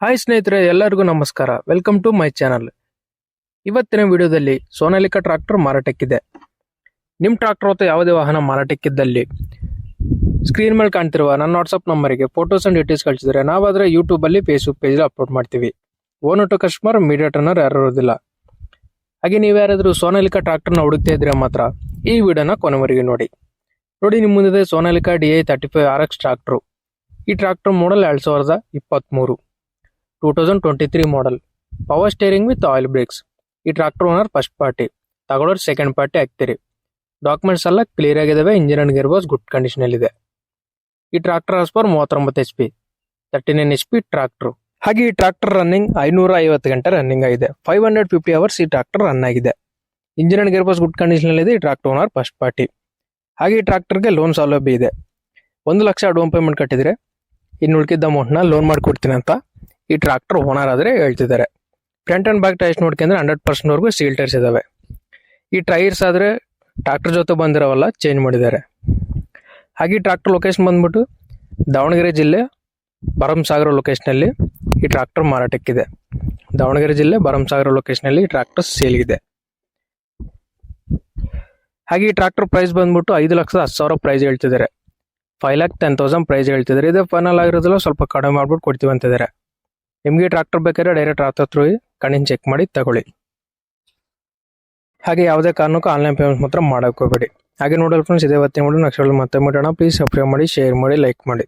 Hi ಸ್ನೇಹಿತರೆ, ಎಲ್ಲರಿಗೂ ನಮಸ್ಕಾರ. Welcome to my channel. ಇವತ್ತಿನ ವಿಡಿಯೋದಲ್ಲಿ ಸೋನಾಲಿಕಾ ಟ್ರಾಕ್ಟರ್ ಮಾರಾಟಕ್ಕಿದೆ. ನಿಮ್ಮ ಟ್ರಾಕ್ಟರ್ ಅಥವಾ ಯಾವುದೇ ವಾಹನ ಮಾರಾಟಕ್ಕಿದ್ದಲ್ಲಿ ಸ್ಕ್ರೀನ್ ಮೇಲೆ ಕಾಣ್ತಿರುವ ನನ್ನ ವಾಟ್ಸ್ಆಪ್ ನಂಬರಿಗೆ ಫೋಟೋಸ್ ಅಂಡ್ ಡೀಟೇಲ್ಸ್ ಕಳಿಸಿದ್ರೆ ನಾವಾದರೆ ಯೂಟ್ಯೂಬಲ್ಲಿ ಫೇಸ್ಬುಕ್ ಪೇಜಲ್ಲಿ ಅಪ್ಲೋಡ್ ಮಾಡ್ತೀವಿ. ಓನರ್ ಟು ಕಸ್ಟಮರ್, ಮೀಡಿಯೇಟರ್ನರ್ ಯಾರು ಇರೋದಿಲ್ಲ. ಹಾಗೆ ನೀವು ಯಾರಾದರೂ ಸೋನಾಲಿಕಾ ಟ್ರಾಕ್ಟರ್ನ ಹುಡುಕ್ತಾ ಇದ್ರೆ ಮಾತ್ರ ಈ ವಿಡಿಯೋನ ಕೊನೆವರೆಗೆ ನೋಡಿ. ನಿಮ್ಮ ಮುಂದಿದೆ ಸೋನಾಲಿಕಾ DI 35 RX ಟ್ರಾಕ್ಟರ್. ಈ tractor model 2023, 2023 model. Power steering with oil brakes. ಈ ಟ್ರಾಕ್ಟರ್ ಓನರ್ ಫಸ್ಟ್ ಪಾರ್ಟಿ, ತಗೊಳ್ಳೋರು ಸೆಕೆಂಡ್ ಪಾರ್ಟಿ ಆಗ್ತೀರಿ. ಡಾಕ್ಯುಮೆಂಟ್ಸ್ ಎಲ್ಲ ಕ್ಲಿಯರ್ ಆಗಿದಾವೆ. Engine and gear box good condition ಅಲ್ಲಿ ಇದೆ. ಈ tractor horse power 39 HP, 39 HP tractor. ಹಾಗೆ ಈ ಟ್ರಾಕ್ಟರ್ ರನ್ನಿಂಗ್ 550 ಗಂಟೆ ರನ್ನಿಂಗ್ ಆಗಿದೆ. 550 ಅವರ್ಸ್ ಈ ಟ್ರಾಕ್ಟರ್ ರನ್ ಆಗಿದೆ. Engine and gear box good condition ಅಲ್ಲಿ ಇದೆ. ಈ ಟ್ರಾಕ್ಟರ್ ಓನರ್ ಫಸ್ಟ್ ಪಾರ್ಟಿ. ಹಾಗೆ ಈ ಟ್ರಾಕ್ಟರ್ಗೆ ಲೋನ್ ಸೌಲಭ್ಯ ಇದೆ. 1 ಲಕ್ಷ ಅಡ್ವಾನ್ಸ್ ಪೇಮೆಂಟ್ ಕಟ್ಟಿದ್ರೆ ಇನ್ನು ಉಳಿದ ಅಮೌಂಟ್ನ ಲೋನ್ ಮಾಡಿಕೊಡ್ತೀನಿ ಅಂತ ಈ ಟ್ರಾಕ್ಟರ್ ಓನರ್ ಆದರೆ ಹೇಳ್ತಿದ್ದಾರೆ. ಫ್ರಂಟ್ ಅಂಡ್ ಬ್ಯಾಕ್ ಟೈರ್ಸ್ ನೋಡ್ಕೊಂಡ್ರೆ 100% ವರೆಗೂ ಸೀಲ್ ಟೈರ್ಸ್ ಇದಾವೆ. ಈ ಟೈರ್ಸ್ ಆದರೆ ಟ್ರಾಕ್ಟರ್ ಜೊತೆ ಬಂದಿರೋವಲ್ಲ, ಚೇಂಜ್ ಮಾಡಿದ್ದಾರೆ. ಹಾಗೆ ಈ ಟ್ರಾಕ್ಟರ್ ಲೊಕೇಶನ್ ಬಂದ್ಬಿಟ್ಟು ದಾವಣಗೆರೆ ಜಿಲ್ಲೆ ಭರಮಸಾಗರ ಲೊಕೇಶನಲ್ಲಿ ಈ ಟ್ರಾಕ್ಟರ್ ಮಾರಾಟಕ್ಕಿದೆ. ದಾವಣಗೆರೆ ಜಿಲ್ಲೆ ಭರಮಸಾಗರ ಲೊಕೇಶನಲ್ಲಿ ಈ ಟ್ರಾಕ್ಟರ್ ಸೇಲ್ಗಿದೆ. ಹಾಗೆ ಈ ಟ್ರಾಕ್ಟರ್ ಪ್ರೈಸ್ ಬಂದ್ಬಿಟ್ಟು 5,10,000 ಪ್ರೈಸ್ ಹೇಳ್ತಿದ್ದಾರೆ. 5,10,000 ಪ್ರೈಸ್ ಹೇಳ್ತಿದ್ದಾರೆ. ಇದು ಫೈನಲ್ ಆಗಿರೋದಿಲ್ಲ, ಸ್ವಲ್ಪ ಕಡಿಮೆ ಮಾಡ್ಬಿಟ್ಟು ಕೊಡ್ತೀವಿ ಅಂತಿದ್ದಾರೆ. ನಿಮಗೆ ಟ್ರಾಕ್ಟರ್ ಬೇಕಾದ್ರೆ ಡೈರೆಕ್ಟ್ ಹತ್ರ ಹೋಗಿ ಕಣ್ಣಿನ ಚೆಕ್ ಮಾಡಿ ತಗೊಳ್ಳಿ. ಹಾಗೆ ಯಾವುದೇ ಕಾರಣಕ್ಕೂ ಆನ್ಲೈನ್ ಪೇಮೆಂಟ್ ಮಾತ್ರ ಮಾಡೋಕೆ ಹೋಗಬೇಡಿ. ಹಾಗೆ ನೋಡಲ್ ಫ್ರೆಂಡ್ಸ್, ಇದೇ ಇವತ್ತಿನ ವಿಡಿಯೋ. ನೆಕ್ಸ್ಟ್ ಮತ್ತೆ ಮುಟ್ಟೋಣ. ಪ್ಲೀಸ್ ಸಬ್ಸ್ಕ್ರೈಬ್ ಮಾಡಿ, ಶೇರ್ ಮಾಡಿ, ಲೈಕ್ ಮಾಡಿ.